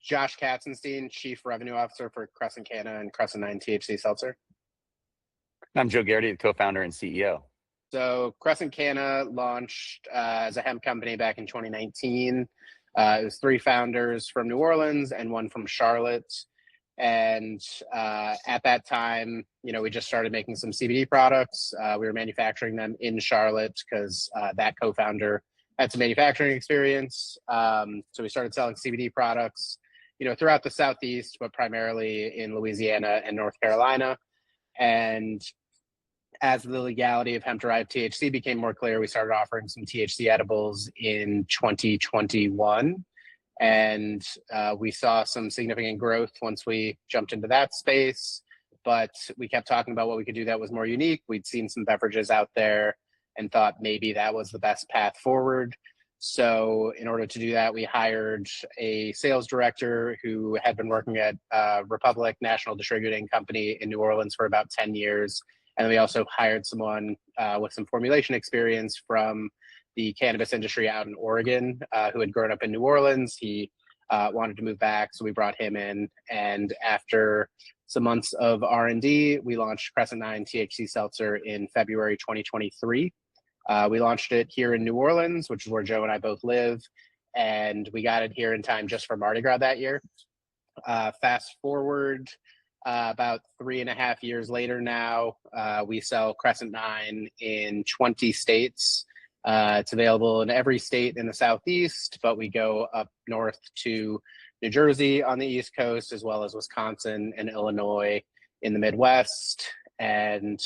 Josh Katzenstein, Chief Revenue Officer for Crescent, Canna, and Crescent 9 THC Seltzer. I'm Joe Gerrity, the co-founder and CEO. So Crescent Canna launched as a hemp company back in 2019. It was 3 founders from New Orleans and 1 from Charlotte. And at that time, we just started making some CBD products. We were manufacturing them in Charlotte because that co-founder had some manufacturing experience. So we started selling CBD products, throughout the Southeast, but primarily in Louisiana and North Carolina. And as the legality of hemp-derived THC became more clear, we started offering some THC edibles in 2021. And we saw some significant growth once we jumped into that space. But we kept talking about what we could do that was more unique. We'd seen some beverages out there and thought maybe that was the best path forward. So in order to do that, we hired a sales director who had been working at Republic National Distributing Company in New Orleans for about 10 years. And we also hired someone with some formulation experience from the cannabis industry out in Oregon, who had grown up in New Orleans. He wanted to move back, so we brought him in. And after some months of R&D, we launched Crescent 9 THC Seltzer in February 2023. We launched it here in New Orleans, which is where Joe and I both live, and we got it here in time just for Mardi Gras that year. Fast forward about 3.5 years later now, we sell Crescent 9 in 20 states. It's available in every state in the Southeast, but we go up north to New Jersey on the East Coast, as well as Wisconsin and Illinois in the Midwest. And,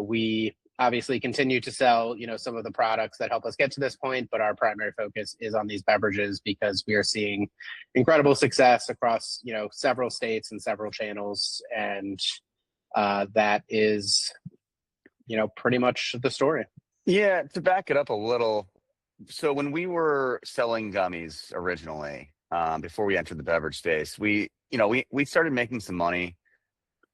we obviously continue to sell, some of the products that help us get to this point, but our primary focus is on these beverages because we are seeing incredible success across, several states and several channels. And that is, pretty much the story. Yeah, to back it up a little. So when we were selling gummies originally, before we entered the beverage space, we started making some money.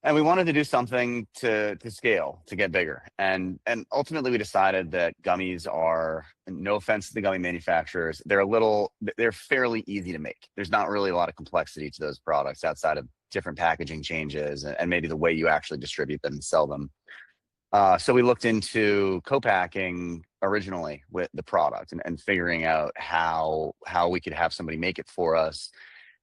And we wanted to do something to scale, to get bigger. And ultimately we decided that gummies are, no offense to the gummy manufacturers, they're fairly easy to make. There's not really a lot of complexity to those products outside of different packaging changes and maybe the way you actually distribute them and sell them. So we looked into co-packing originally with the product and figuring out how we could have somebody make it for us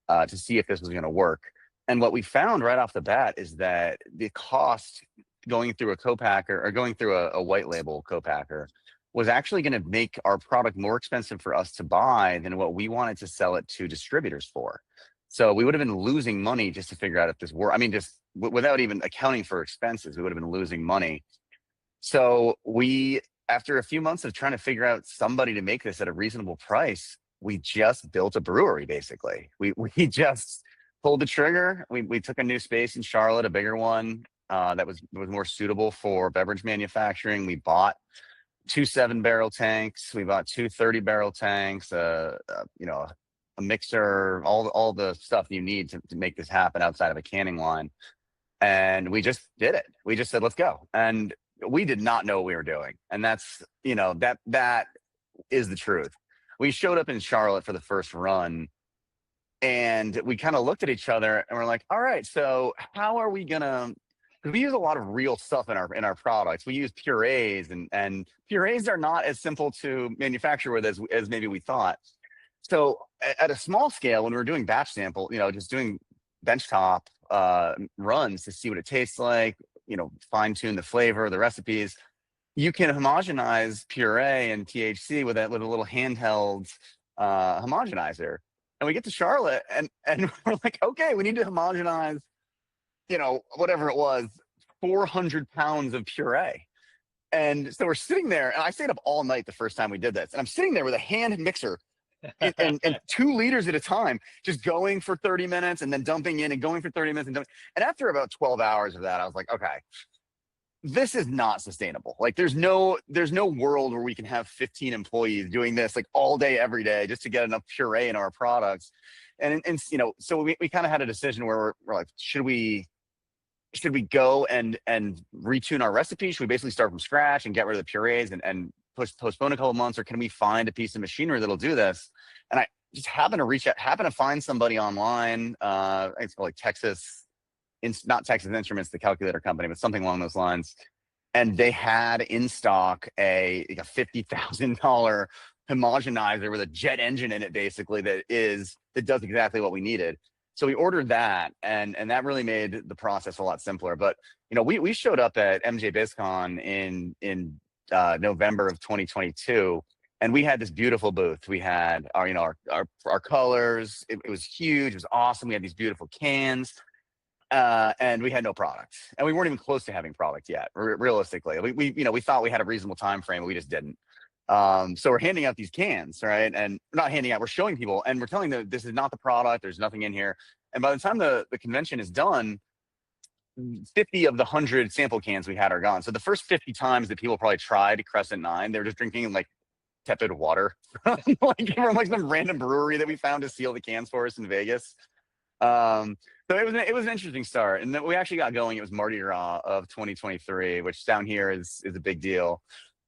to see if this was going to work. And what we found right off the bat is that the cost going through a co-packer or going through a white label co-packer was actually going to make our product more expensive for us to buy than what we wanted to sell it to distributors for. So we would have been losing money just to figure out if this worked. I mean, just without even accounting for expenses, we would have been losing money. So after a few months of trying to figure out somebody to make this at a reasonable price, we just built a brewery, basically. We just pulled the trigger. We took a new space in Charlotte, a bigger one that was more suitable for beverage manufacturing. We bought 2 7-barrel tanks. We bought 2 30-barrel tanks, a mixer, all the stuff you need to make this happen outside of a canning line. And we just did it. We just said, let's go. And we did not know what we were doing. And that's, that is the truth. We showed up in Charlotte for the first run, and we kind of looked at each other and we're like, all right, so how are we gonna, because we use a lot of real stuff in our products. We use purees and purees are not as simple to manufacture with as maybe we thought. So at a small scale, when we were doing batch sample, just doing benchtop runs to see what it tastes like, fine tune the flavor, the recipes, you can homogenize puree and THC with a little handheld homogenizer. And we get to Charlotte and we're like, okay, we need to homogenize, whatever it was, 400 pounds of puree. And so we're sitting there, and I stayed up all night the first time we did this. And I'm sitting there with a hand mixer and 2 liters at a time, just going for 30 minutes and then dumping in and going for 30 minutes. And after about 12 hours of that, I was like, okay, this is not sustainable. Like there's no world where we can have 15 employees doing this like all day, every day, just to get enough puree in our products. And so we kind of had a decision where we're like, should we go and retune our recipe? Should we basically start from scratch and get rid of the purees and postpone a couple of months, or can we find a piece of machinery that'll do this? And just happened to find somebody online. I think it's called like not Texas Instruments, the calculator company, but something along those lines. And they had in stock a $50,000 homogenizer with a jet engine in it, basically, that does exactly what we needed. So we ordered that, and that really made the process a lot simpler. But we showed up at MJ BizCon in November of 2022, and we had this beautiful booth. We had our colors. It was huge. It was awesome. We had these beautiful cans. And we had no product, and we weren't even close to having product yet. Realistically, we thought we had a reasonable time frame, but we just didn't. So we're handing out these cans, right? And not handing out, we're showing people, and we're telling them this is not the product. There's nothing in here. And by the time the convention is done, 50 of the 100 sample cans we had are gone. So the first 50 times that people probably tried Crescent 9, they were just drinking like tepid water, like from like some random brewery that we found to seal the cans for us in Vegas. So it was an interesting start, and then we actually got going. It was Mardi Gras of 2023, which down here is a big deal,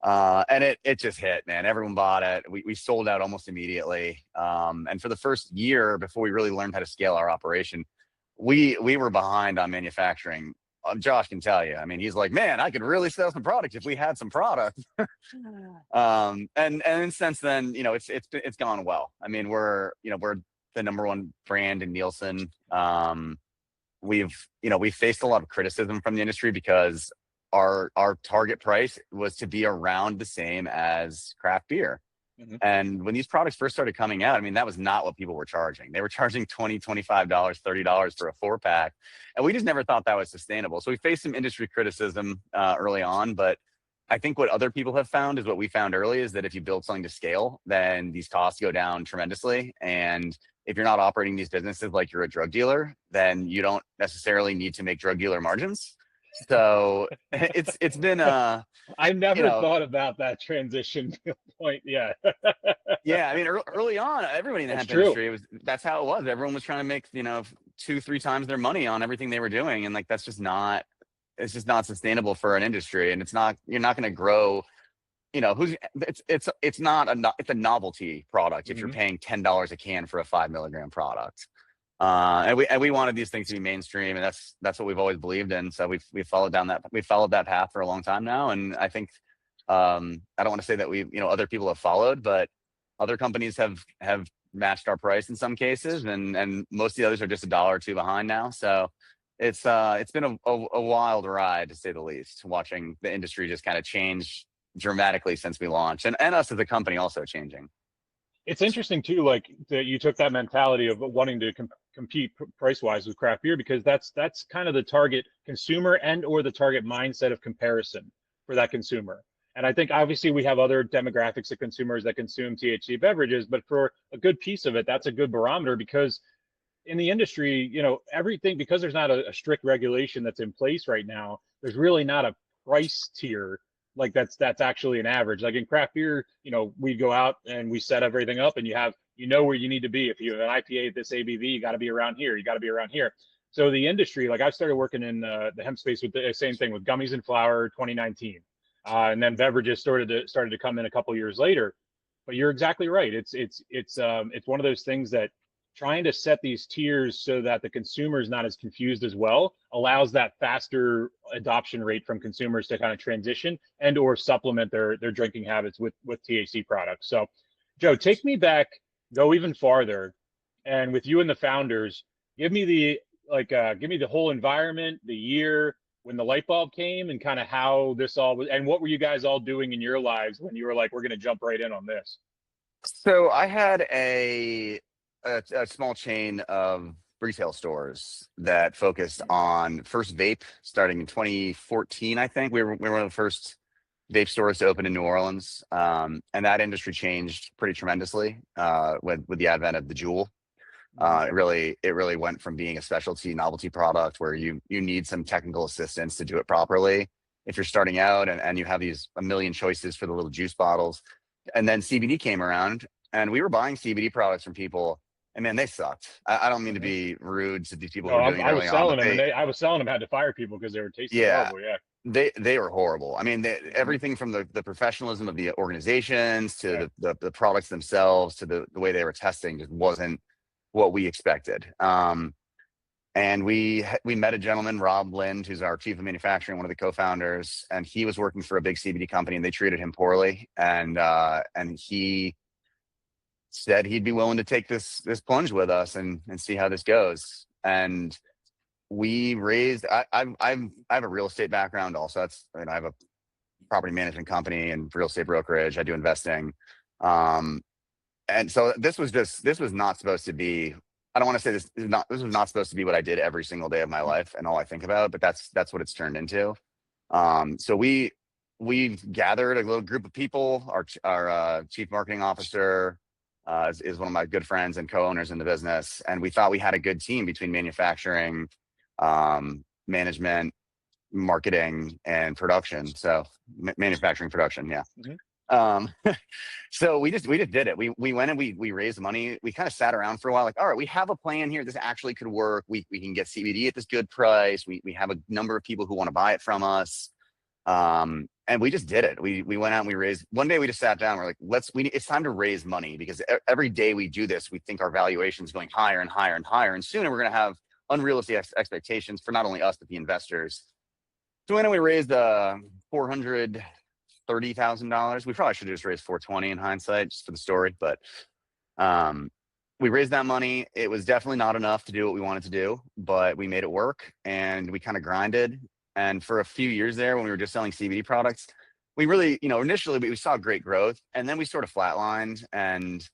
and it just hit, man. Everyone bought it. We sold out almost immediately, and for the first year before we really learned how to scale our operation, we were behind on manufacturing. Josh can tell you. I mean, he's like, man, I could really sell some product if we had some product. And since then, it's gone well. I mean, we're the number one brand in Nielsen. We've faced a lot of criticism from the industry because our target price was to be around the same as craft beer. Mm-hmm. And when these products first started coming out, I mean, that was not what people were charging. They were charging $20, $25, $30 for a 4-pack. And we just never thought that was sustainable. So we faced some industry criticism early on, but I think what other people have found is what we found early is that if you build something to scale, then these costs go down tremendously. And if you're not operating these businesses like you're a drug dealer, then you don't necessarily need to make drug dealer margins. So it's been I never thought about that transition point. Yeah. Yeah. I mean, early on, everybody in the hemp industry that's how it was. Everyone was trying to make 2-3 times their money on everything they were doing, and like it's just not sustainable for an industry, and you're not going to grow. It's a novelty product if you're paying $10 a can for a 5 milligram product. And we wanted these things to be mainstream, and that's what we've always believed in. So we've followed that path for a long time now. And I think I don't want to say that other people have followed, but other companies have matched our price in some cases, and most of the others are just $1 or $2 behind now. So it's been a wild ride, to say the least, watching the industry just kind of change dramatically since we launched, and us as a company also changing. It's interesting too, like that you took that mentality of wanting to compete price wise with craft beer, because that's kind of the target consumer and or the target mindset of comparison for that consumer. And I think obviously we have other demographics of consumers that consume THC beverages, but for a good piece of it, that's a good barometer, because in the industry, everything, because there's not a strict regulation that's in place right now, there's really not a price tier like that's actually an average. Like in craft beer, we go out and we set everything up, and you know where you need to be. If you have an IPA at this ABV, you got to be around here. You got to be around here. So the industry, like I started working in the hemp space with the same thing with gummies and flour 2019, and then beverages started to come in a couple years later. But you're exactly right. It's one of those things that trying to set these tiers so that the consumer is not as confused as well allows that faster adoption rate from consumers to kind of transition and or supplement their drinking habits with THC products. So Joe, take me back, go even farther, and with you and the founders, give me the whole environment, the year when the light bulb came, and kind of how this all was, and what were you guys all doing in your lives when you were like, we're going to jump right in on this? So I had a small chain of retail stores that focused on first vape starting in 2014. I think we were one of the first vape stores to open in New Orleans, and that industry changed pretty tremendously with the advent of the Juul. It really went from being a specialty novelty product where you need some technical assistance to do it properly if you're starting out, and you have a million choices for the little juice bottles. And then CBD came around, and we were buying CBD products from people. And man, they sucked. I don't mean to be rude to these people who are doing it early on. I was selling them, and I was selling them, had to fire people because they were tasting horrible. Yeah. They were horrible. I mean, everything from the professionalism of the organizations to the products themselves to the way they were testing just wasn't what we expected. And we met a gentleman, Rob Lind, who's our chief of manufacturing, one of the co-founders, and he was working for a big CBD company, and they treated him poorly. And he said he'd be willing to take this plunge with us and see how this goes. And we raised. I have a real estate background also. I have a property management company and real estate brokerage. I do investing. And so this was not supposed to be. I don't want to say this was not supposed to be what I did every single day of my life and all I think about, but that's what it's turned into. So we've gathered a little group of people. Our chief marketing officer is one of my good friends and co-owners in the business, and we thought we had a good team between manufacturing, management, marketing, and production. So manufacturing, production, yeah. So we just did it. We went and we raised money. We kind of sat around for a while, like, all right, we have a plan here. This actually could work. We can get CBD at this good price. We have a number of people who want to buy it from us. And we just did it. We went out and we raised. One day we just sat down. We're like, it's time to raise money, because every day we do this, we think our valuation is going higher and higher and higher, and sooner we're going to have unrealistic expectations for not only us but the investors. So when we raised $430,000, we probably should have just raised $420 in hindsight, just for the story. But we raised that money. It was definitely not enough to do what we wanted to do, but we made it work, and we kind of grinded. And for a few years there, when we were just selling CBD products, we really, initially we saw great growth, and then we sort of flatlined. And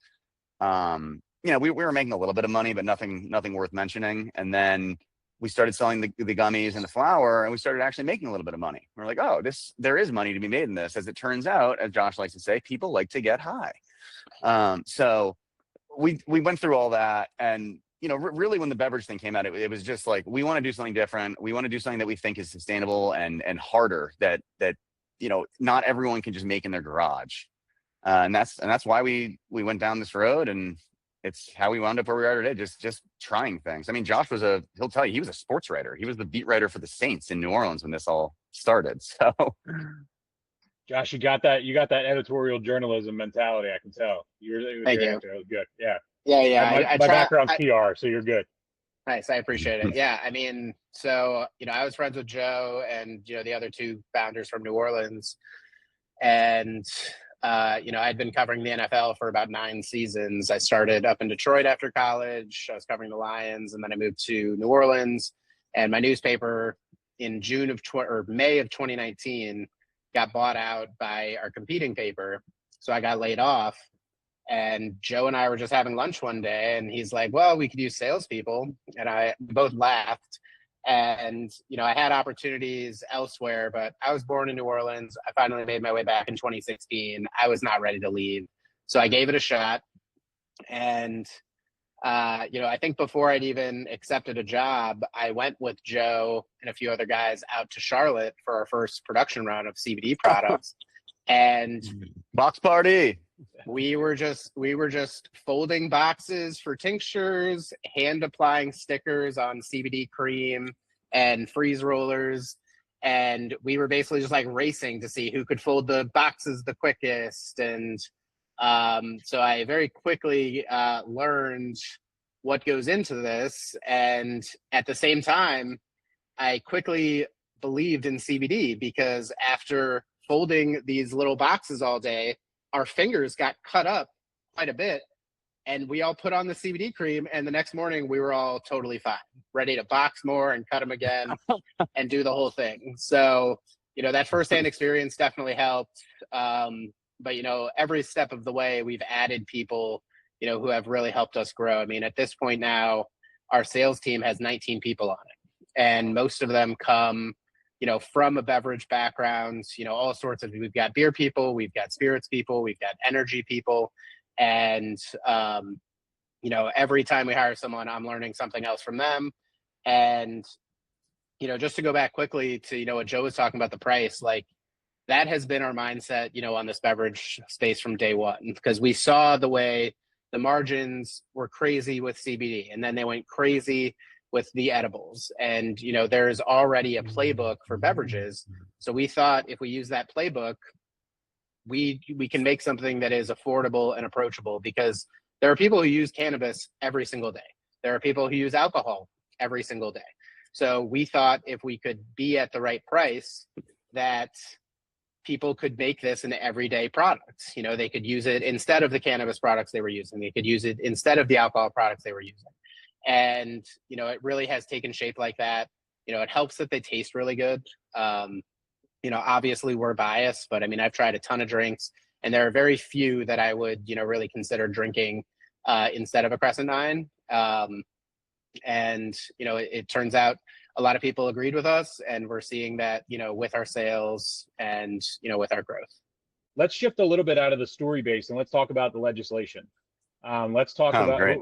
we were making a little bit of money, but nothing worth mentioning. And then we started selling the gummies and the flour, and we started actually making a little bit of money. We're like, oh, there is money to be made in this. As it turns out, as Josh likes to say, people like to get high. So we went through all that, and really when the beverage thing came out, it was just like, we want to do something different. We want to do something that we think is sustainable and harder, that not everyone can just make in their garage. And that's why we went down this road, and it's how we wound up where we are today, just trying things. I mean, Josh he'll tell you, he was a sports writer. He was the beat writer for the Saints in New Orleans when this all started. So Josh, you got that editorial journalism mentality. I can tell. Thank you. It was good. Yeah. Yeah. My background's PR, so you're good. Nice. I appreciate it. Yeah. I mean, so, I was friends with Joe and, the other two founders from New Orleans. And, I'd been covering the NFL for about 9 seasons. I started up in Detroit after college. I was covering the Lions, and then I moved to New Orleans. And my newspaper in May of 2019 got bought out by our competing paper. So I got laid off. And Joe and I were just having lunch one day, and he's like, well, we could use salespeople. And I both laughed. And, I had opportunities elsewhere, but I was born in New Orleans. I finally made my way back in 2016. I was not ready to leave. So I gave it a shot. And, I think before I'd even accepted a job, I went with Joe and a few other guys out to Charlotte for our first production run of CBD products. And box party. We were just folding boxes for tinctures, hand applying stickers on CBD cream and freeze rollers. And we were basically just like racing to see who could fold the boxes the quickest. And so I very quickly learned what goes into this. And at the same time, I quickly believed in CBD, because after folding these little boxes all day, our fingers got cut up quite a bit, and we all put on the CBD cream, and the next morning we were all totally fine, ready to box more and cut them again and do the whole thing. So, that firsthand experience definitely helped. But, every step of the way we've added people, who have really helped us grow. I mean, at this point now, our sales team has 19 people on it, and most of them come from a beverage background, all sorts of, we've got beer people, we've got spirits people, we've got energy people. And, every time we hire someone, I'm learning something else from them. And, just to go back quickly to, what Joe was talking about, the price, like that has been our mindset, on this beverage space from day one, because we saw the way the margins were crazy with CBD, and then they went crazy with the edibles. And, there's already a playbook for beverages. So we thought if we use that playbook, we can make something that is affordable and approachable, because there are people who use cannabis every single day. There are people who use alcohol every single day. So we thought if we could be at the right price, that people could make this an everyday product. They could use it instead of the cannabis products they were using. They could use it instead of the alcohol products they were using. And, it really has taken shape like that. It helps that they taste really good. Obviously we're biased, but I've tried a ton of drinks, and there are very few that I would, really consider drinking instead of a Crescent 9. And, it turns out a lot of people agreed with us, and we're seeing that, with our sales and, with our growth. Let's shift a little bit out of the story base and let's talk about the legislation. Let's talk about great.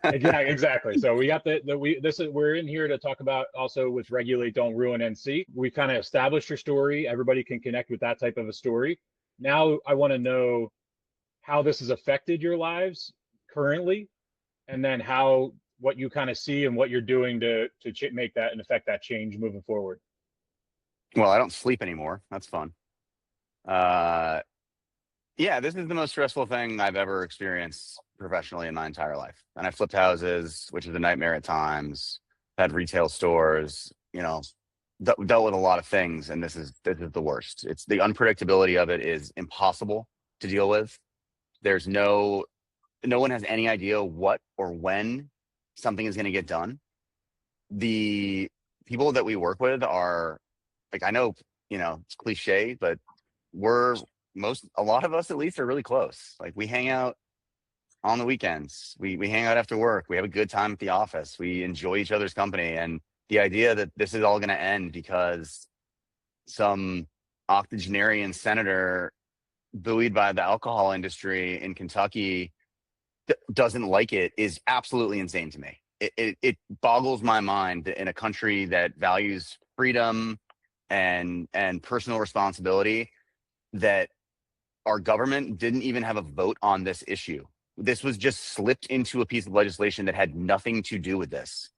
Yeah, exactly. So we got we're in here to talk about also with Regulate, Don't Ruin, NC. We kind of established your story. Everybody can connect with that type of a story. Now I want to know how this has affected your lives currently, and then what you kind of see and what you're doing to make that and affect that change moving forward. Well, I don't sleep anymore. That's fun. Yeah, this is the most stressful thing I've ever experienced professionally in my entire life. And I flipped houses, which is a nightmare at times. Had retail stores, dealt with a lot of things, and this is the worst. It's the unpredictability of it is impossible to deal with. There's no one has any idea what or when something is going to get done. The people that we work with are like, I know, it's cliche, but a lot of us at least are really close. Like, we hang out on the weekends. We hang out after work. We have a good time at the office. We enjoy each other's company. And the idea that this is all going to end because some octogenarian senator buoyed by the alcohol industry in Kentucky doesn't like it is absolutely insane to me. It boggles my mind that in a country that values freedom and personal responsibility, that our government didn't even have a vote on this issue. This was just slipped into a piece of legislation that had nothing to do with this.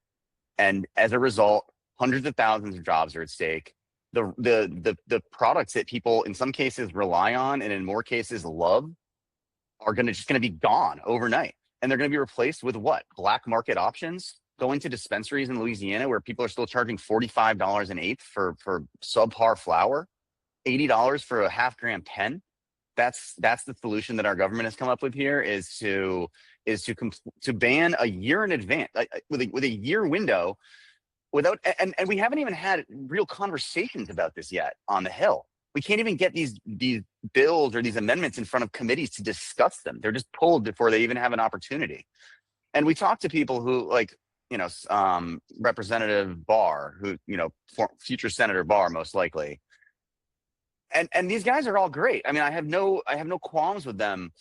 And as a result, hundreds of thousands of jobs are at stake. The products that people in some cases rely on and in more cases love are just going to be gone overnight. And they're going to be replaced with what? Black market options, going to dispensaries in Louisiana where people are still charging $45 an eighth for subpar flower, $80 for a half-gram pen. That's the solution that our government has come up with here, is to ban a year in advance, with a year window, without and we haven't even had real conversations about this yet on the Hill. We can't even get these bills or these amendments in front of committees to discuss them. They're just pulled before they even have an opportunity. And we talk to people who, like, Representative Barr, who, future Senator Barr, most likely. And these guys are all great. I have no qualms with them,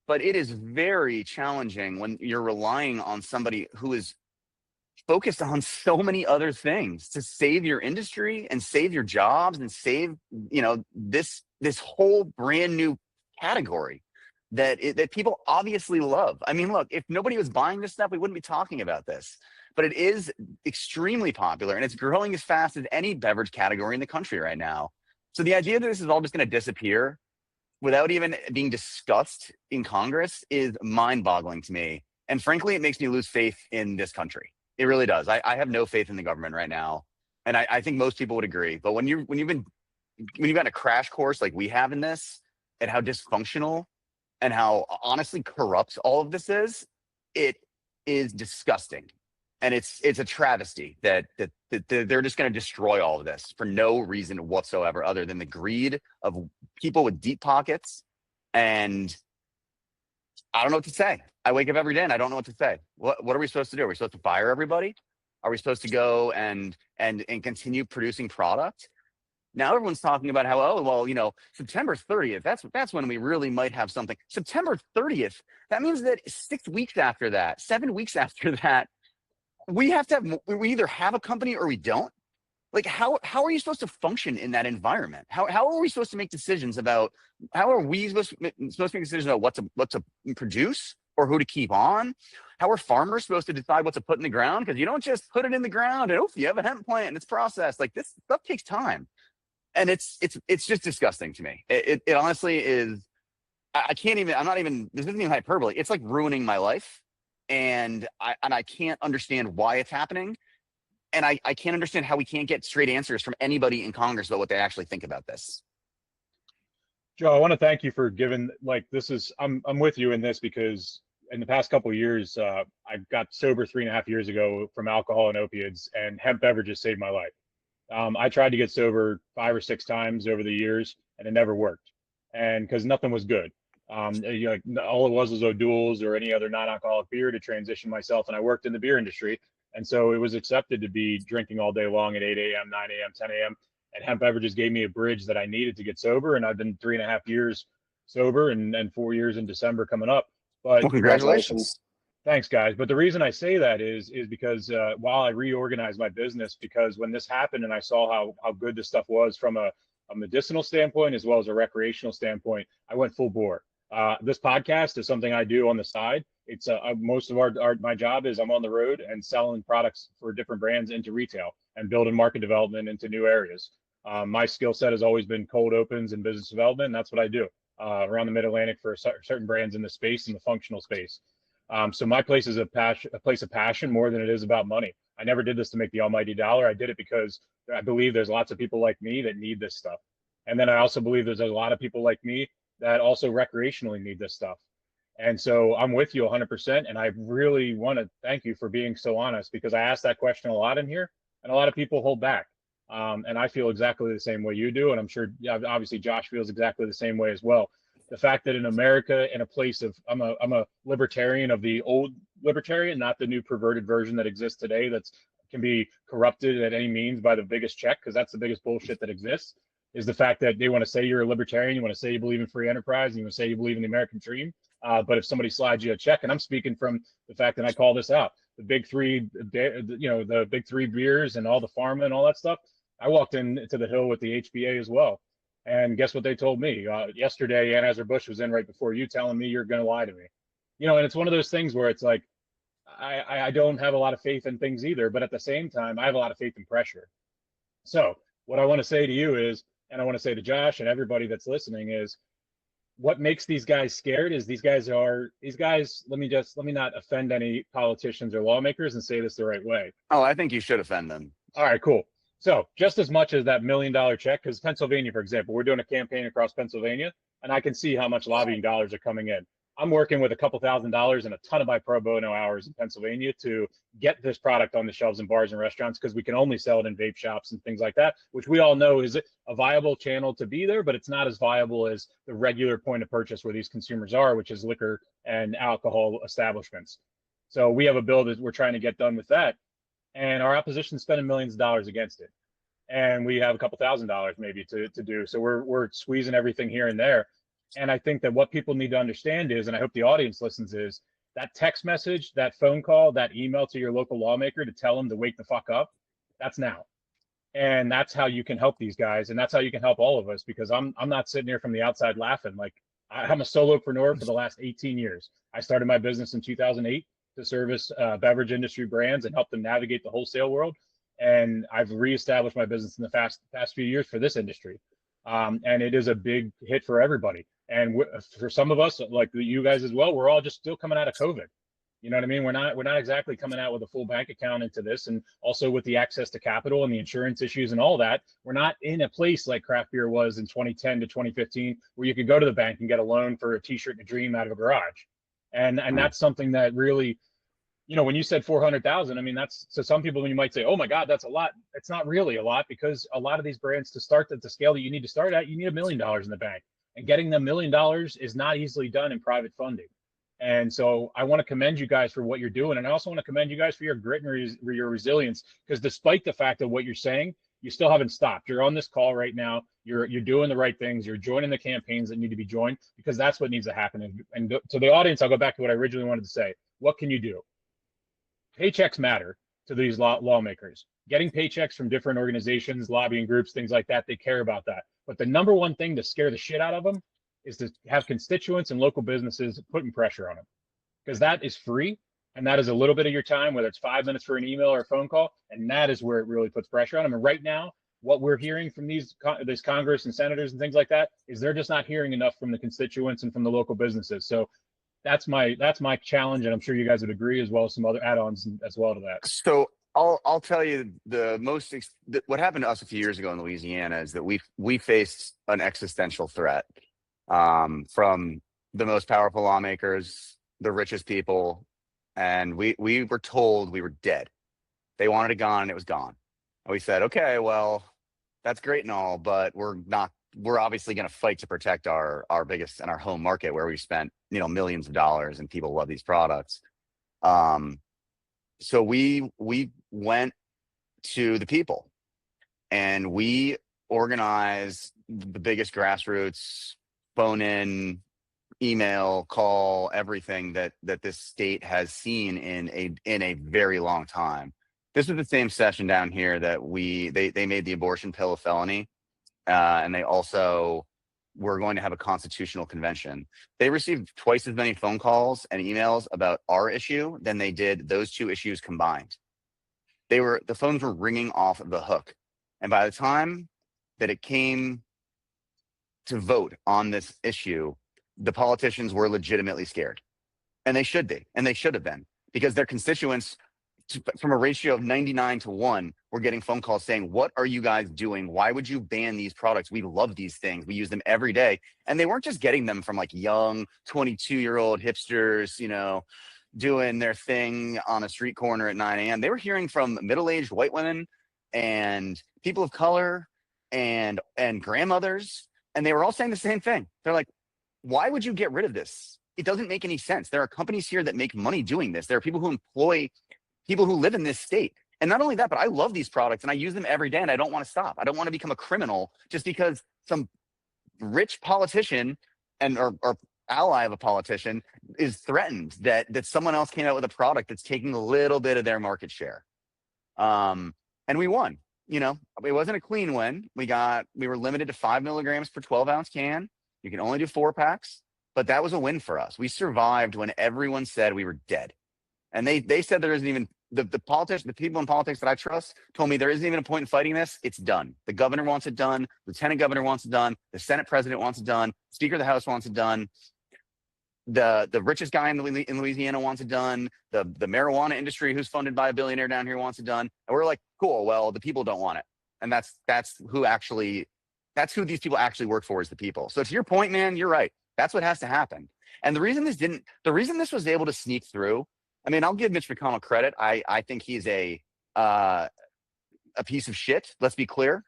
but it is very challenging when you're relying on somebody who is focused on so many other things to save your industry and save your jobs and save, this whole brand new category that people obviously love. Look, if nobody was buying this stuff, we wouldn't be talking about this. But it is extremely popular, and it's growing as fast as any beverage category in the country right now. So the idea that this is all just going to disappear without even being discussed in Congress is mind-boggling to me. And frankly, it makes me lose faith in this country. It really does. I have no faith in the government right now. And I think most people would agree. But when you've got a crash course like we have in this, and how dysfunctional and how honestly corrupt all of this is, it is disgusting. And it's a travesty that they're just going to destroy all of this for no reason whatsoever, other than the greed of people with deep pockets. And I don't know what to say. I wake up every day and I don't know what to say. What are we supposed to do? Are we supposed to fire everybody? Are we supposed to go and continue producing product? Now everyone's talking about how, September 30th, that's when we really might have something. September 30th, that means that 6 weeks after that, 7 weeks after that, we either have a company or we don't. Like, how are you supposed to function in that environment? How are we supposed to make decisions about, how are we supposed to make decisions about what to produce, or who to keep on? How are farmers supposed to decide what to put in the ground? Because you don't just put it in the ground and you have a hemp plant and it's processed. Like, this stuff takes time, and it's just disgusting to me. It honestly is. I can't even. I'm not even. This isn't even hyperbole. It's like ruining my life, and I can't understand why it's happening, and I can't understand how we can't get straight answers from anybody in Congress about what they actually think about this. Joe, I want to thank you for giving, like, this is, I'm with you in this, because in the past couple of years, I got sober 3.5 years ago from alcohol and opiates, and hemp beverages saved my life. I tried to get sober 5 or 6 times over the years, and it never worked. And because nothing was good. All it was O'Doul's or any other non-alcoholic beer to transition myself. And I worked in the beer industry. And so it was accepted to be drinking all day long at 8 a.m., 9 a.m., 10 a.m. And hemp beverages gave me a bridge that I needed to get sober. And I've been 3.5 years sober and 4 years in December coming up. But well, congratulations. Thanks, guys. But the reason I say that is because while I reorganized my business, because when this happened and I saw how good this stuff was from a medicinal standpoint as well as a recreational standpoint, I went full bore. This podcast is something I do on the side. It's most of my job is I'm on the road and selling products for different brands into retail and building market development into new areas. My skill set has always been cold opens and business development. And that's what I do around the Mid-Atlantic for certain brands in the space, in the functional space. So my place is a place of passion more than it is about money. I never did this to make the almighty dollar. I did it because I believe there's lots of people like me that need this stuff. And then I also believe there's a lot of people like me that also recreationally need this stuff. And so I'm with you 100%. And I really want to thank you for being so honest, because I ask that question a lot in here and a lot of people hold back. And I feel exactly the same way you do. And I'm sure obviously Josh feels exactly the same way as well. The fact that in America, in a place of, I'm a libertarian of the old libertarian, not the new perverted version that exists today that's can be corrupted at any means by the biggest check, because that's the biggest bullshit that exists, is the fact that they want to say you're a libertarian, you want to say you believe in free enterprise, and you want to say you believe in the American dream. But if somebody slides you a check, and I'm speaking from the fact that I call this out, the big three, the big three beers and all the pharma and all that stuff, I walked into the Hill with the HBA as well. And guess what they told me? Yesterday, Anheuser-Busch was in right before you telling me you're going to lie to me. And it's one of those things where it's like, I don't have a lot of faith in things either, but at the same time, I have a lot of faith in pressure. So what I want to say to you is, and I want to say to Josh and everybody that's listening, is what makes these guys scared is these guys, let me not offend any politicians or lawmakers and say this the right way. Oh, I think you should offend them. All right, cool. So just as much as that $1 million check, because Pennsylvania, for example, we're doing a campaign across Pennsylvania, and I can see how much lobbying dollars are coming in. I'm working with a couple $1,000s and a ton of my pro bono hours in Pennsylvania to get this product on the shelves in bars and restaurants, because we can only sell it in vape shops and things like that, which we all know is a viable channel to be there, but it's not as viable as the regular point of purchase where these consumers are, which is liquor and alcohol establishments. So we have a bill that we're trying to get done with that. And our opposition is spending millions of dollars against it. And we have a couple $1,000s maybe to do. So we're squeezing everything here and there. And I think that what people need to understand is, and I hope the audience listens, is that text message, that phone call, that email to your local lawmaker to tell them to wake the fuck up, that's now. And that's how you can help these guys. And that's how you can help all of us, because I'm not sitting here from the outside laughing. Like, I'm a solopreneur for the last 18 years. I started my business in 2008 to service beverage industry brands and help them navigate the wholesale world. And I've reestablished my business in the past few years for this industry. And it is a big hit for everybody. And for some of us, like you guys as well, we're all just still coming out of COVID. You know what I mean? We're not exactly coming out with a full bank account into this. And also with the access to capital and the insurance issues and all that, we're not in a place like craft beer was in 2010 to 2015, where you could go to the bank and get a loan for a t-shirt and a dream out of a garage. And that's something that really, when you said 400,000, I mean, that's, so some people, when you might say, oh my God, that's a lot. It's not really a lot, because a lot of these brands, to start at the scale that you need to start at, you need $1 million in the bank. And getting the $1 million is not easily done in private funding. And so I want to commend you guys for what you're doing. And I also want to commend you guys for your grit and your resilience, because despite the fact of what you're saying, you still haven't stopped. You're on this call right now. You're doing the right things. You're joining the campaigns that need to be joined, because that's what needs to happen. And to the audience, I'll go back to what I originally wanted to say. What can you do? Paychecks matter to these lawmakers. Getting paychecks from different organizations, lobbying groups, things like that, they care about that. But the number one thing to scare the shit out of them is to have constituents and local businesses putting pressure on them. because that is free. And that is a little bit of your time, whether it's 5 minutes for an email or a phone call. And that is where it really puts pressure on them. And right now, what we're hearing from this Congress and senators and things like that is they're just not hearing enough from the constituents and from the local businesses. So that's my challenge, and I'm sure you guys would agree, as well as some other add-ons as well to that. So I'll tell you what happened to us a few years ago in Louisiana is that we faced an existential threat from the most powerful lawmakers, the richest people, and we were told we were dead. They wanted it gone, and it was gone. And we said, okay, well, that's great and all, but we're obviously going to fight to protect our biggest and our home market where we spent, millions of dollars and people love these products. So we went to the people and we organized the biggest grassroots phone in, email, call, everything that this state has seen in a very long time. This was the same session down here that they made the abortion pill a felony. And they also were going to have a constitutional convention. They received twice as many phone calls and emails about our issue than they did those two issues combined. The phones were ringing off the hook. And by the time that it came to vote on this issue, the politicians were legitimately scared. And they should be, and they should have been, because their constituents, from a ratio of 99-1, we're getting phone calls saying, what are you guys doing? Why would you ban these products? We love these things. We use them every day. And they weren't just getting them from like young 22-year-old hipsters, doing their thing on a street corner at 9 a.m. They were hearing from middle-aged white women and people of color and grandmothers. And they were all saying the same thing. They're like, why would you get rid of this? It doesn't make any sense. There are companies here that make money doing this. There are people who employ people who live in this state. And not only that, but I love these products and I use them every day and I don't want to stop. I don't want to become a criminal just because some rich politician or ally of a politician is threatened that someone else came out with a product that's taking a little bit of their market share. And we won. It wasn't a clean win. We were limited to 5 milligrams per 12-ounce can. You can only do 4-packs, but that was a win for us. We survived when everyone said we were dead. And they said there isn't even the people in politics that I trust told me there isn't even a point in fighting this. It's done. The governor wants it done. Lieutenant governor wants it done. The Senate president wants it done. Speaker of the House wants it done. The richest guy in Louisiana wants it done. The marijuana industry, who's funded by a billionaire down here, wants it done. And we're like, cool. Well, the people don't want it, and that's who these people actually work for, is the people. So to your point, man, you're right. That's what has to happen. And the reason this was able to sneak through. I mean, I'll give Mitch McConnell credit. I think he's a piece of shit. Let's be clear.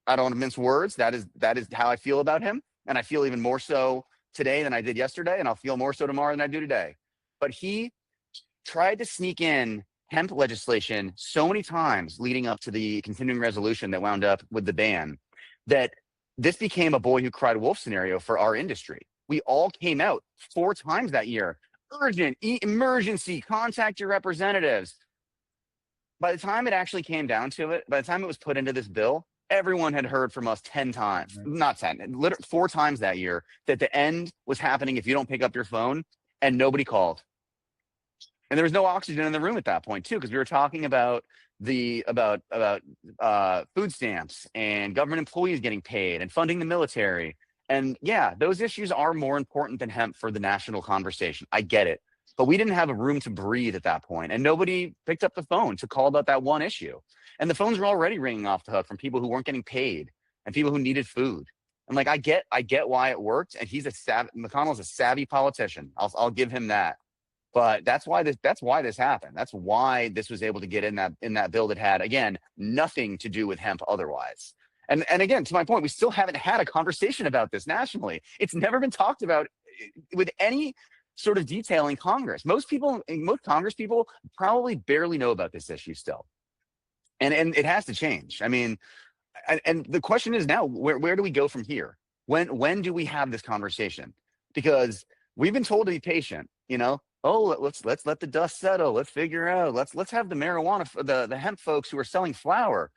I don't want to mince words. That is how I feel about him. And I feel even more so today than I did yesterday. And I'll feel more so tomorrow than I do today. But he tried to sneak in hemp legislation so many times leading up to the continuing resolution that wound up with the ban, that this became a boy who cried wolf scenario for our industry. We all came out 4 times that year. Urgent, emergency, contact your representatives. By the time it actually came down to it, by the time it was put into this bill, everyone had heard from us 10 times, not 10, 4 times that year, that the end was happening if you don't pick up your phone, and nobody called. And there was no oxygen in the room at that point too, because we were talking about food stamps and government employees getting paid and funding the military. And yeah, those issues are more important than hemp for the national conversation. I get it. But we didn't have a room to breathe at that point, and nobody picked up the phone to call about that one issue. And the phones were already ringing off the hook from people who weren't getting paid and people who needed food. And like, I get why it worked. And McConnell's a savvy politician. I'll give him that. But that's why this happened. That's why this was able to get in that bill that had, again, nothing to do with hemp otherwise. And again, to my point, we still haven't had a conversation about this nationally. It's never been talked about with any sort of detail in Congress. Most Congress people probably barely know about this issue still. And it has to change. I mean, and the question is now, where do we go from here? When do we have this conversation? Because we've been told to be patient, oh, let's let the dust settle. Let's figure out. Let's have the marijuana, the hemp folks who are selling flower.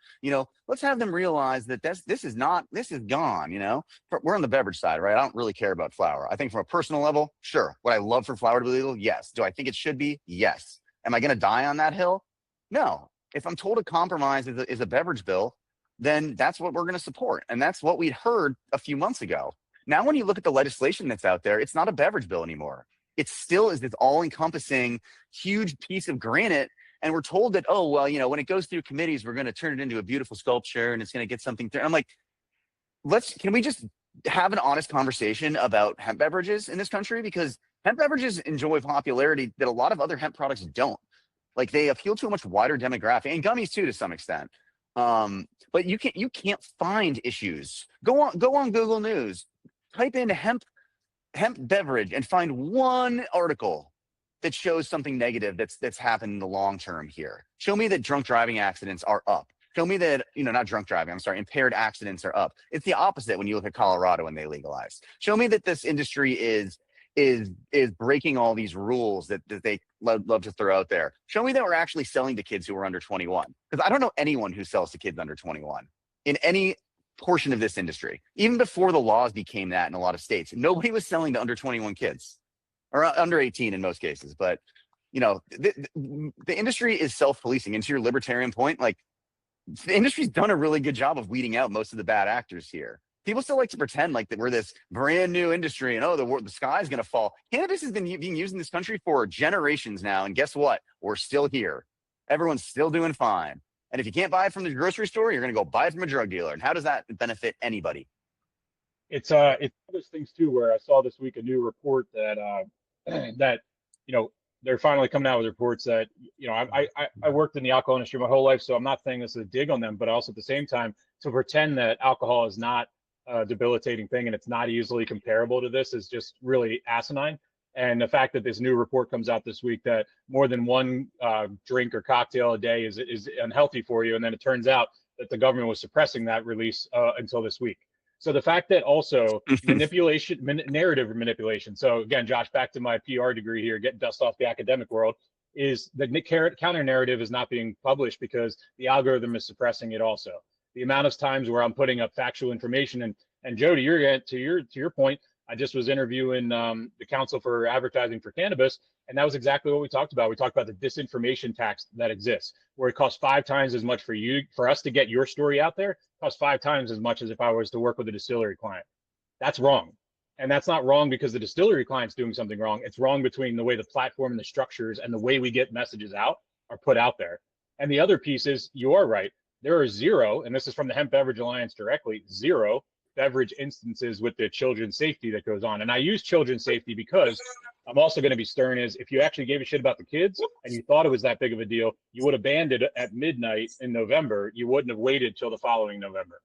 Let's have them realize that this is gone. We're on the beverage side, right? I don't really care about flower. I think from a personal level, sure. Would I love for flower to be legal? Yes. Do I think it should be? Yes. Am I going to die on that hill? No. If I'm told a compromise is a beverage bill, then that's what we're going to support, and that's what we'd heard a few months ago. Now, when you look at the legislation that's out there, it's not a beverage bill anymore. It still is this all-encompassing, huge piece of granite. And we're told that, oh, well, when it goes through committees, we're going to turn it into a beautiful sculpture and it's going to get something through. I'm like, can we just have an honest conversation about hemp beverages in this country? Because hemp beverages enjoy popularity that a lot of other hemp products don't. Like, they appeal to a much wider demographic, and gummies too, to some extent. But you can't find issues. Go on Google News, type in hemp beverage, and find one article that shows something negative that's happened in the long term here. Show me that drunk driving accidents are up. Show me that, not drunk driving, I'm sorry, impaired accidents are up. It's the opposite when you look at Colorado when they legalized. Show me that this industry is breaking all these rules that they love to throw out there. Show me that we're actually selling to kids who are under 21. Because I don't know anyone who sells to kids under 21 in any portion of this industry. Even before the laws became that in a lot of states, nobody was selling to under 21 kids, or under 18 in most cases. But the industry is self-policing. And to your libertarian point, like, the industry's done a really good job of weeding out most of the bad actors here. People still like to pretend like that we're this brand new industry and, oh, the sky's going to fall. Cannabis has been being used in this country for generations now. And guess what? We're still here. Everyone's still doing fine. And if you can't buy it from the grocery store, you're going to go buy it from a drug dealer. And how does that benefit anybody? It's those things too, where I saw this week a new report that that they're finally coming out with reports that I worked in the alcohol industry my whole life, so I'm not saying this is a dig on them, but also at the same time, to pretend that alcohol is not a debilitating thing and it's not easily comparable to this is just really asinine. And the fact that this new report comes out this week that more than one drink or cocktail a day is unhealthy for you, and then it turns out that the government was suppressing that release until this week. So the fact that also narrative manipulation. So again, Josh, back to my PR degree here, getting dust off the academic world, is the counter narrative is not being published because the algorithm is suppressing it also. The amount of times where I'm putting up factual information, and Joe, to your point, I just was interviewing the Council for Advertising for Cannabis, and that was exactly what we talked about. We talked about the disinformation tax that exists, where it costs 5 times as much for us to get your story out there. It costs 5 times as much as if I was to work with a distillery client. That's wrong. And that's not wrong because the distillery client's doing something wrong. It's wrong between the way the platform and the structures and the way we get messages out are put out there. And the other piece is, you are right. There are 0, and this is from the Hemp Beverage Alliance directly, 0 beverage instances with the children's safety that goes on. And I use children's safety because I'm also going to be stern is, if you actually gave a shit about the kids and you thought it was that big of a deal, you would have banned it at midnight in November. You wouldn't have waited till the following November.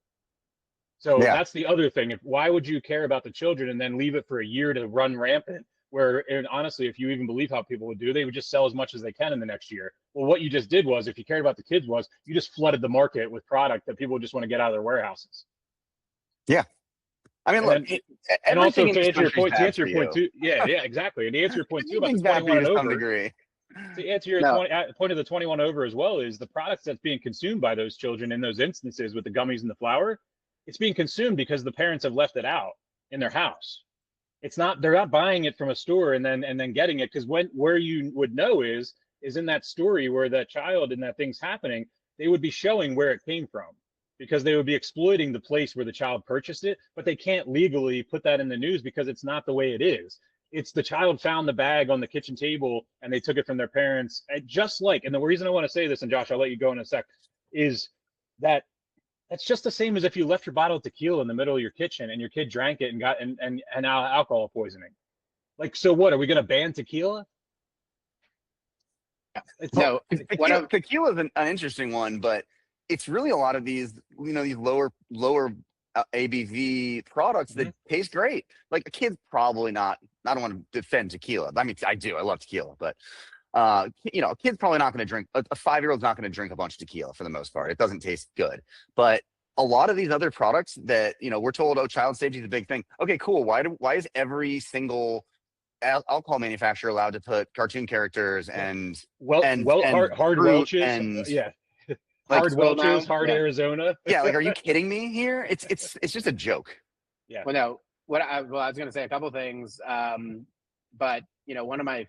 So That's the other thing. Why would you care about the children and then leave it for a year to run rampant? Where, and honestly, if you even believe how people would do, they would just sell as much as they can in the next year. Well, what you just did was, if you cared about the kids, was you just flooded the market with product that people just want to get out of their warehouses. Yeah. I mean, look, and also to answer your point too, exactly. And to answer your point too about the 21 and over, to answer your point of the 21 over as well, is the products that's being consumed by those children in those instances with the gummies and the flour, it's being consumed because the parents have left it out in their house. It's not, they're not buying it from a store and then getting it, because where you would know is in that story where that child and that thing's happening, they would be showing where it came from, because they would be exploiting the place where the child purchased it, but they can't legally put that in the news because it's not the way it is. It's the child found the bag on the kitchen table and they took it from their parents. And the reason I want to say this, and Josh, I'll let you go in a sec, is that that's just the same as if you left your bottle of tequila in the middle of your kitchen and your kid drank it and got and alcohol poisoning. Like, so what, are we going to ban tequila? No, tequila is an interesting one, but it's really a lot of these, these lower ABV products that taste great. Like, a kid's probably not, I don't want to defend tequila. I mean, I do, I love tequila, but a kid's probably not going to drink, a 5-year-old's not going to drink a bunch of tequila for the most part. It doesn't taste good. But a lot of these other products that, we're told, oh, child safety is a big thing. Okay, cool. Why is every single alcohol manufacturer allowed to put cartoon characters and hard fruit Welches, and hard school now? Welches, hard Yeah. Arizona. yeah, like, are you kidding me here? It's just a joke. Yeah. Well, no. I was going to say a couple things, but one of my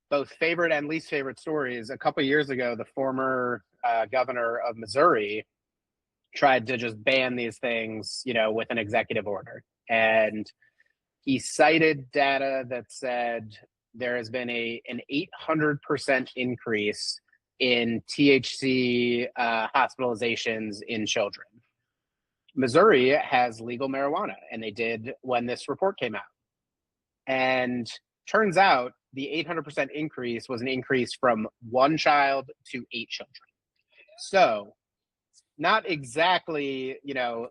both favorite and least favorite stories. A couple years ago, the former governor of Missouri tried to just ban these things, with an executive order, and he cited data that said there has been an 800% increase in THC hospitalizations in children. Missouri has legal marijuana, and they did when this report came out. And turns out the 800% increase was an increase from 1 child to 8 children. So not exactly,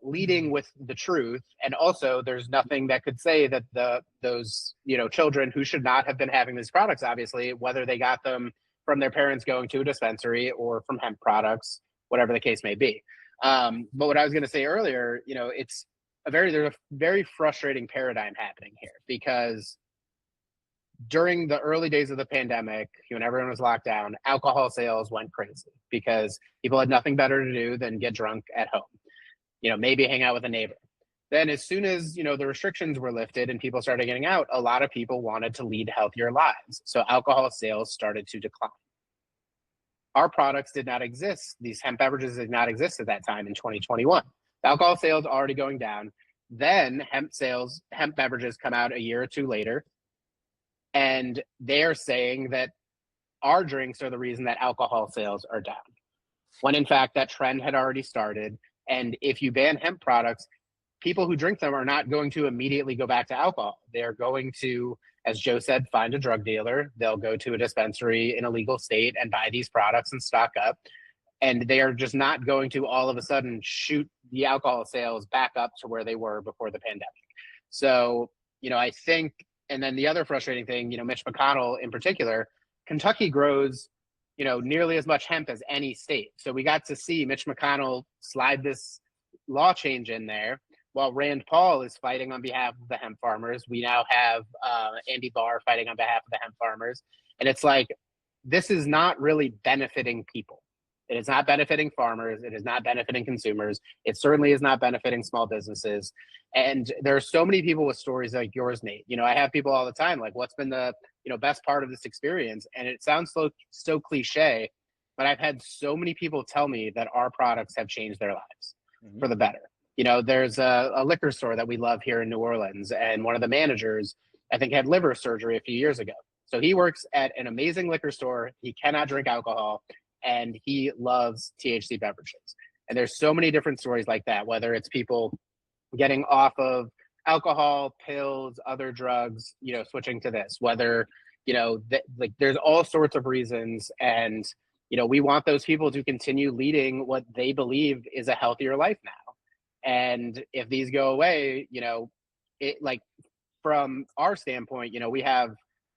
leading with the truth. And also there's nothing that could say that those children who should not have been having these products, obviously, whether they got them from their parents going to a dispensary or from hemp products, whatever the case may be. But what I was going to say earlier, there's a very frustrating paradigm happening here, because during the early days of the pandemic, when everyone was locked down, alcohol sales went crazy because people had nothing better to do than get drunk at home, maybe hang out with a neighbor. Then as soon as, the restrictions were lifted and people started getting out, a lot of people wanted to lead healthier lives. So alcohol sales started to decline. Our products did not exist. These hemp beverages did not exist at that time in 2021. The alcohol sales already going down. Then hemp beverages come out a year or two later, and they're saying that our drinks are the reason that alcohol sales are down, when in fact that trend had already started. And if you ban hemp products, people who drink them are not going to immediately go back to alcohol. They're going to, as Joe said, find a drug dealer. They'll go to a dispensary in a legal state and buy these products and stock up. And they are just not going to all of a sudden shoot the alcohol sales back up to where they were before the pandemic. So, I think, and then the other frustrating thing, Mitch McConnell in particular, Kentucky grows, nearly as much hemp as any state. So we got to see Mitch McConnell slide this law change in there while Rand Paul is fighting on behalf of the hemp farmers. We now have Andy Barr fighting on behalf of the hemp farmers. And it's like, this is not really benefiting people. It is not benefiting farmers. It is not benefiting consumers. It certainly is not benefiting small businesses. And there are so many people with stories like yours, Nate. I have people all the time, like, what's been the best part of this experience? And it sounds so cliche, but I've had so many people tell me that our products have changed their lives for the better. There's a liquor store that we love here in New Orleans, and one of the managers, I think, had liver surgery a few years ago. So he works at an amazing liquor store. He cannot drink alcohol, and he loves THC beverages. And there's so many different stories like that, whether it's people getting off of alcohol, pills, other drugs, switching to this, whether, there's all sorts of reasons. And, we want those people to continue leading what they believe is a healthier life now. And if these go away, it, like, from our standpoint, we have,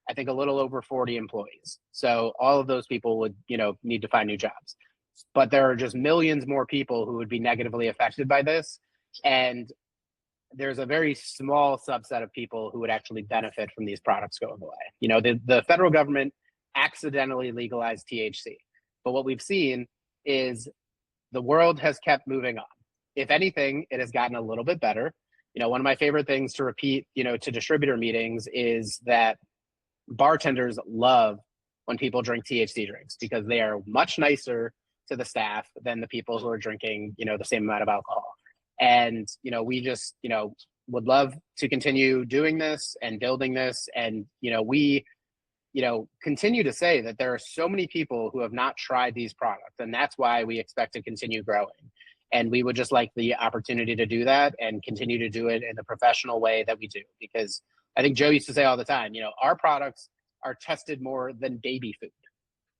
I think, a little over 40 employees. So all of those people would, need to find new jobs. But there are just millions more people who would be negatively affected by this. And there's a very small subset of people who would actually benefit from these products going away. The federal government accidentally legalized THC. But what we've seen is the world has kept moving on. If anything, it has gotten a little bit better. One of my favorite things to repeat, to distributor meetings is that bartenders love when people drink THC drinks, because they are much nicer to the staff than the people who are drinking, the same amount of alcohol. And, we just, would love to continue doing this and building this. And, we, continue to say that there are so many people who have not tried these products, and that's why we expect to continue growing. And we would just like the opportunity to do that and continue to do it in the professional way that we do. Because I think Joe used to say all the time, our products are tested more than baby food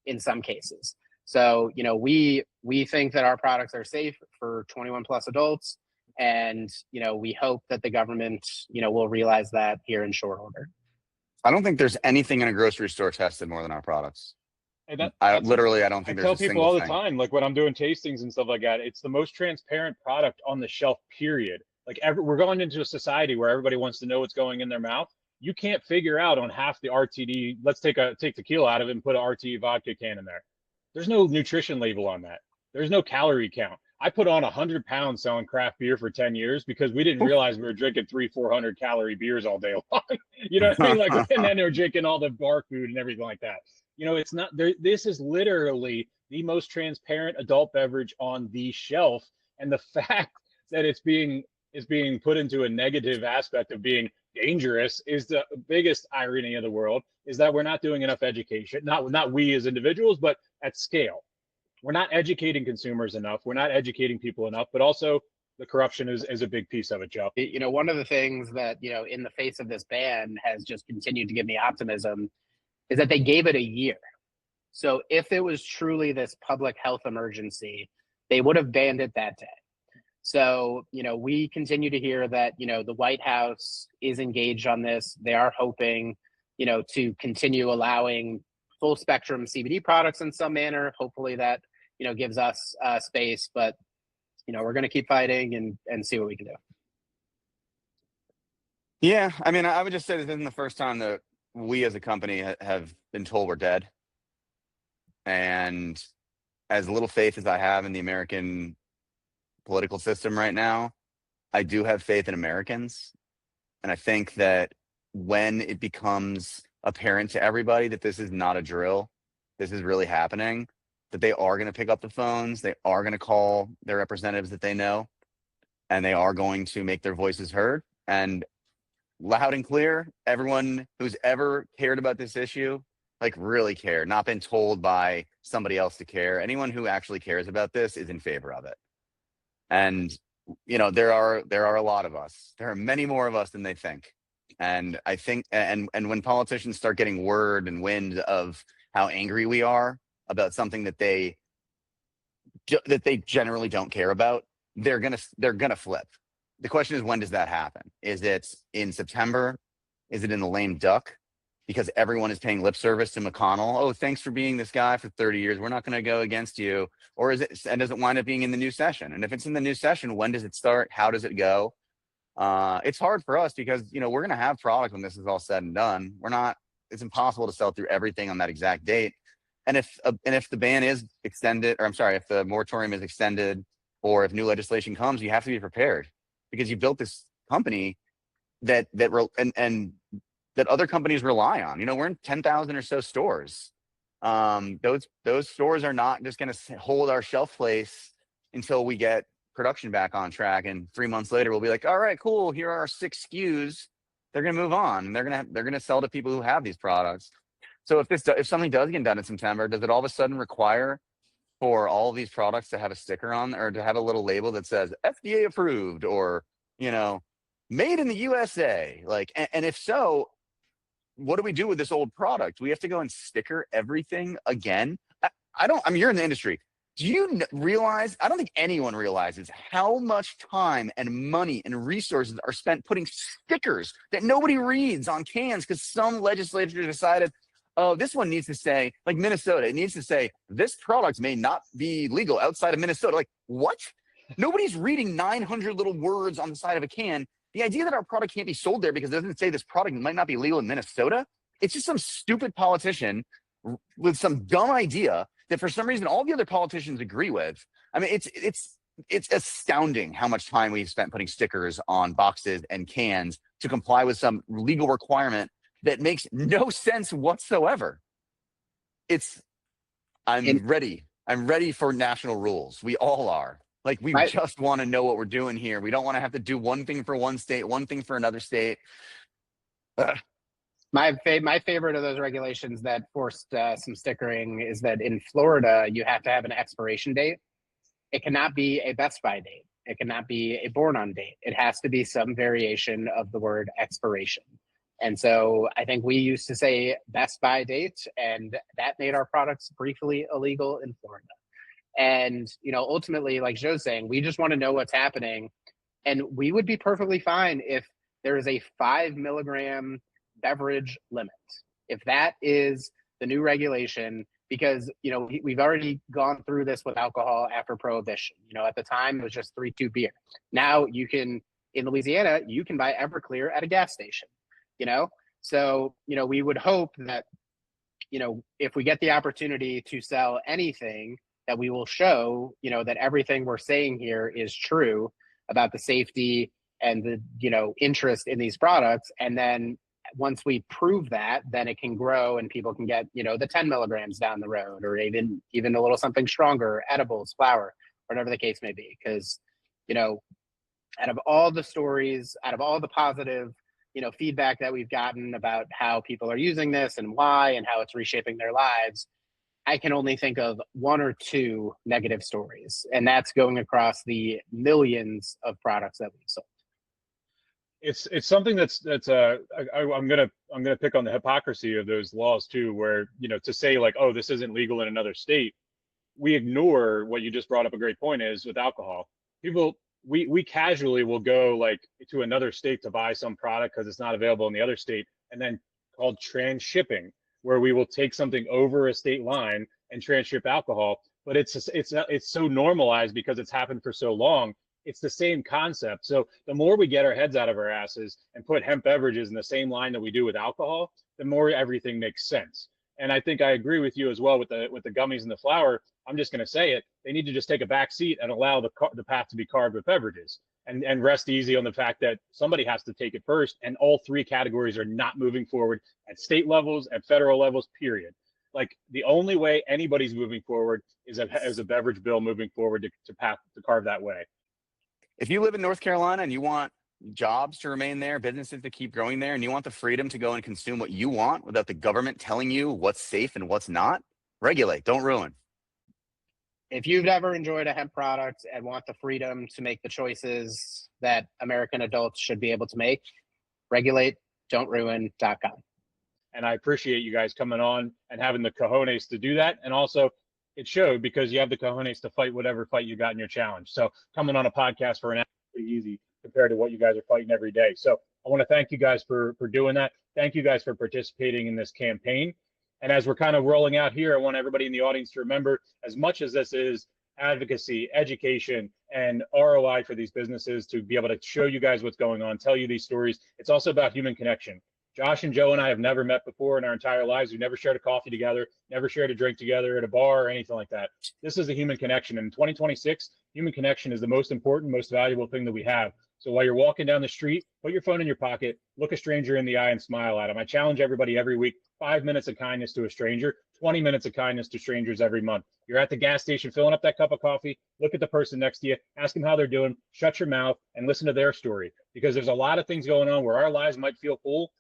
in some cases. So, we think that our products are safe for 21 plus adults. And, we hope that the government, will realize that here in short order. I don't think there's anything in a grocery store tested more than our products. And I don't think I there's tell a people single all the thing. time, like when I'm doing tastings and stuff like that, it's the most transparent product on the shelf, period. Like we're going into a society where everybody wants to know what's going in their mouth. you can't figure out on half the RTD. Let's take tequila out of it and put an RTD vodka can in there. There's no nutrition label on that. There's no calorie count. I put on 100 pounds selling craft beer for 10 years because we didn't realize we were drinking 300-400 calorie beers all day long. You know what I mean? Like, and then they're drinking all the bar food and everything like that. You know, it's not there. This is literally the most transparent adult beverage on the shelf. And the fact that it's being put into a negative aspect of being dangerous is the biggest irony of the world, is that we're not doing enough education. Not we as individuals, but at scale. We're not educating consumers enough. We're not educating people enough, but also the corruption is a big piece of it, Joe. You know, one of the things that, you know, in the face of this ban has just continued to give me optimism is that they gave it a year. So if it was truly this public health emergency, they would have banned it that day. So, you know, we continue to hear that, you know, the White House is engaged on this. They are hoping, you know, to continue allowing full spectrum CBD products in some manner. Hopefully that, you know, gives us space, but, you know, we're going to keep fighting and see what we can do. Yeah, I mean, I would just say this isn't the first time that we as a company have been told we're dead. And as little faith as I have in the American political system right now, I do have faith in Americans. And I think that when it becomes apparent to everybody that this is not a drill, this is really happening, that they are going to pick up the phones, they are going to call their representatives that they know, and they are going to make their voices heard. And loud and clear, everyone who's ever cared about this issue, like really cared, not been told by somebody else to care. Anyone who actually cares about this is in favor of it. And, you know, there are a lot of us. There are many more of us than they think. And I think, and when politicians start getting word and wind of how angry we are about something that they generally don't care about, they're gonna flip. The question is, when does that happen? Is it in September? Is it in the lame duck? Because everyone is paying lip service to McConnell. Oh, thanks for being this guy for 30 years. We're not going to go against you. Or is it, and does it wind up being in the new session? And if it's in the new session, when does it start? How does it go? It's hard for us because, you know, we're going to have product when this is all said and done. It's impossible to sell through everything on that exact date. And if the ban is extended, or I'm sorry, if the moratorium is extended, or if new legislation comes, you have to be prepared, because you built this company that other companies rely on. You know, we're in 10,000 or so stores. Those stores are not just going to hold our shelf place until we get production back on track. And 3 months later, we'll be like, all right, cool. Here are our 6 SKUs. They're going to move on. And they're going to sell to people who have these products. So if something does get done in September, does it all of a sudden require for all of these products to have a sticker on, or to have a little label that says FDA approved, or, you know, made in the USA? Like, and if so, what do we do with this old product? We have to go and sticker everything again. I mean, you're in the industry. Do you realize, I don't think anyone realizes how much time and money and resources are spent putting stickers that nobody reads on cans because some legislature decided, oh, this one needs to say, like Minnesota, it needs to say, this product may not be legal outside of Minnesota. Like, what? Nobody's reading 900 little words on the side of a can. The idea that our product can't be sold there because it doesn't say this product might not be legal in Minnesota, it's just some stupid politician with some dumb idea that for some reason all the other politicians agree with. I mean, it's astounding how much time we've spent putting stickers on boxes and cans to comply with some legal requirement that makes no sense whatsoever. I'm ready for national rules. We all are. Like, we just want to know what we're doing here. We don't want to have to do one thing for one state, one thing for another state. My favorite of those regulations that forced some stickering is that in Florida, you have to have an expiration date. It cannot be a Best By date. It cannot be a born on date. It has to be some variation of the word expiration. And so I think we used to say Best By date, and that made our products briefly illegal in Florida. And, you know, ultimately, like Joe's saying, we just want to know what's happening. And we would be perfectly fine if there is a 5 milligram beverage limit. If that is the new regulation, because, you know, we've already gone through this with alcohol after Prohibition. You know, at the time, it was just 3.2 beer. Now you can, in Louisiana, you can buy Everclear at a gas station, you know? So, we would hope that, if we get the opportunity to sell anything, that we will show, that everything we're saying here is true about the safety and the, interest in these products. And then once we prove that, then it can grow and people can get, the 10 milligrams down the road, or even a little something stronger, edibles, flower, whatever the case may be. Because, out of all the stories, out of all the positive, feedback that we've gotten about how people are using this and why and how it's reshaping their lives, I can only think of one or two negative stories, and that's going across the millions of products that we've sold. It's something that's I'm gonna pick on the hypocrisy of those laws too, where to say like, oh, this isn't legal in another state, we ignore what you just brought up. A great point is with alcohol, people we casually will go like to another state to buy some product because it's not available in the other state, and then called transshipping, where we will take something over a state line and transship alcohol. But it's so normalized because it's happened for so long. It's the same concept. So the more we get our heads out of our asses and put hemp beverages in the same line that we do with alcohol, the more everything makes sense. And I think I agree with you as well with the gummies and the flour. I'm just going to say it. They need to just take a back seat and allow the path to be carved with beverages, and rest easy on the fact that somebody has to take it first. And all three categories are not moving forward at state levels, at federal levels, period. Like the only way anybody's moving forward is a beverage bill moving forward to carve that way. If you live in North Carolina and you want jobs to remain there, businesses to keep growing there, and you want the freedom to go and consume what you want without the government telling you what's safe and what's not, regulate, don't ruin. If you've ever enjoyed a hemp product and want the freedom to make the choices that American adults should be able to make, regulate, don't ruin.com. And I appreciate you guys coming on and having the cojones to do that. And also, it showed because you have the cojones to fight whatever fight you got in your challenge. So coming on a podcast for an hour is pretty easy compared to what you guys are fighting every day. So I want to thank you guys for doing that. Thank you guys for participating in this campaign. And as we're kind of rolling out here, I want everybody in the audience to remember, as much as this is advocacy, education, and ROI for these businesses to be able to show you guys what's going on, tell you these stories, it's also about human connection. Josh and Joe and I have never met before in our entire lives. We've never shared a coffee together, never shared a drink together at a bar or anything like that. This is a human connection. In 2026, human connection is the most important, most valuable thing that we have. So while you're walking down the street, put your phone in your pocket, look a stranger in the eye and smile at them. I challenge everybody every week, 5 minutes of kindness to a stranger, 20 minutes of kindness to strangers every month. You're at the gas station filling up that cup of coffee, look at the person next to you, ask them how they're doing, shut your mouth and listen to their story. Because there's a lot of things going on where our lives might feel full,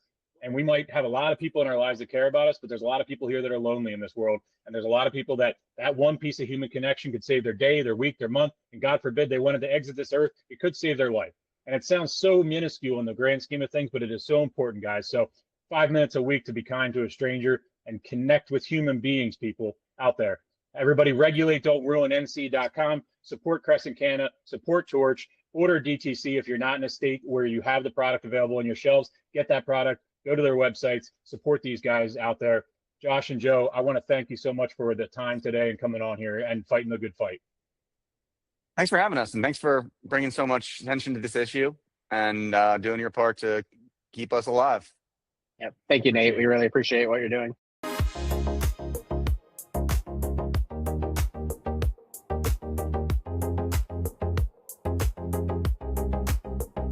and we might have a lot of people in our lives that care about us, but there's a lot of people here that are lonely in this world. And there's a lot of people that one piece of human connection could save their day, their week, their month. And God forbid they wanted to exit this earth, it could save their life. And it sounds so minuscule in the grand scheme of things, but it is so important, guys. So 5 minutes a week to be kind to a stranger and connect with human beings, people out there. Everybody regulate, don't ruin NC.com. Support Crescent Canna, support Torch, order DTC if you're not in a state where you have the product available on your shelves. Get that product. Go to their websites, support these guys out there. Josh and Joe, I want to thank you so much for the time today and coming on here and fighting the good fight. Thanks for having us, and thanks for bringing so much attention to this issue and doing your part to keep us alive. Yep. Thank you, Nate. We really appreciate what you're doing.